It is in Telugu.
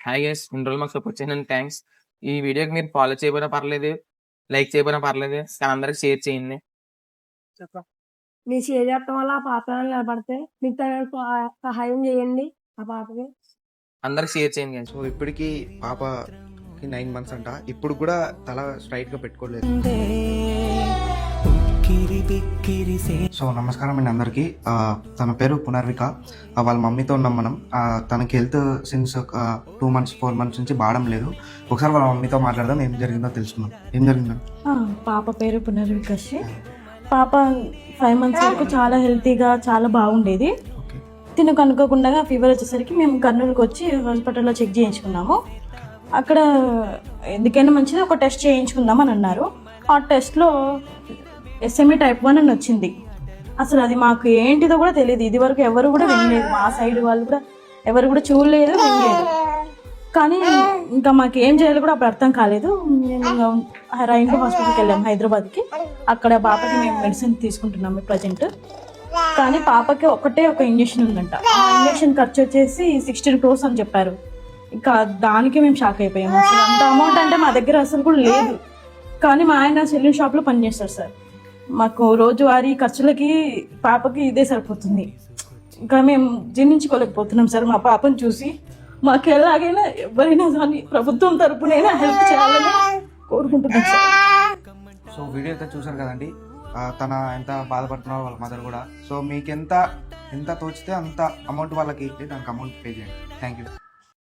హాయ్ గైస్, ఇన్ని రోజులు మాకు సపోర్ట్ చేసినందుకు థ్యాంక్స్. ఈ వీడియోకి మీరు ఫాలో చేయకపోయినా పర్లేదు, లైక్ చేయకపోయినా పర్లేదు, కానీ అందరికి షేర్ చేయండి. మీరు షేర్ చేయడం వల్ల ఆ పాప నిలబడితే మీకు సహాయం చేయండి ఆ పాపకి. అందరికి షేర్ చేయండి guys. సో ఇప్పటికి పాపకి 9 months అంట. ఇప్పుడు కూడా తల స్ట్రైట్ గా పెట్టుకోలేదు. సో నమస్కారం అండి అందరికి. తన పేరు పునర్విక. వాళ్ళ మమ్మీతో ఉన్నాం మనం. తనకి హెల్త్ సిన్స్ ఒక 2 months 4 months నుంచి బాగడం లేదు. ఒకసారి వాళ్ళ మమ్మీతో మాట్లాడదాం, ఏం జరిగిందో తెలుసుకుందాం. ఏం జరిగిందో? పాప పేరు పునర్వికశ్రీ. పాప 5 months వరకు చాలా హెల్తీగా చాలా బాగుండేది. తినకు అనుకోకుండా ఫీవర్ వచ్చేసరికి మేము కర్నూలుకి వచ్చి హాస్పిటల్లో చెక్ చేయించుకున్నాము. అక్కడ ఎందుకైనా మంచిది ఒక టెస్ట్ చేయించుకుందాం అని అన్నారు. ఆ టెస్ట్లో SME type 1 అని వచ్చింది. అసలు అది మాకు ఏంటిదో కూడా తెలియదు. ఇది వరకు ఎవరు కూడా వినలేదు, మా సైడ్ వాళ్ళు కూడా ఎవరు కూడా చూడలేదు, వినలేదు. కానీ ఇంకా మాకు ఏం చేయాలో కూడా అప్పుడు అర్థం కాలేదు. మేము రైన్బో హాస్పిటల్కి వెళ్ళాము హైదరాబాద్కి. అక్కడ పాపకి మేము మెడిసిన్ తీసుకుంటున్నాము ప్రజెంట్. కానీ పాపకి ఒకటే ఒక ఇంజక్షన్ ఉందంట. ఆ ఇంజక్షన్ ఖర్చు వచ్చేసి 16 crores అని చెప్పారు. ఇంకా దానికి మేము షాక్ అయిపోయాము. అసలు అంత అమౌంట్ అంటే మా దగ్గర అసలు కూడా లేదు. కానీ మా ఆయన సెలూన్ షాప్లో పనిచేస్తారు సార్. మాకు రోజువారీ ఖర్చులకి పాపకి ఇదే సరిపోతుంది. ఇంకా మేము జీర్ణించుకోలేకపోతున్నాం సార్ మా పాపను చూసి. మాకు ఎలాగైనా ఎవరైనా కానీ ప్రభుత్వం తరపునైనా హెల్ప్ చేయాలని కోరుకుంటున్నాం సార్. సో వీడియో అయితే చూసారు కదండి, తన ఎంత బాధపడుతున్నారో వాళ్ళ మదర్ కూడా. సో మీకు ఎంత తోచితే అంత అమౌంట్ వాళ్ళకి ఇచ్చి దానికి అమౌంట్ పే చేయండి. Thank you.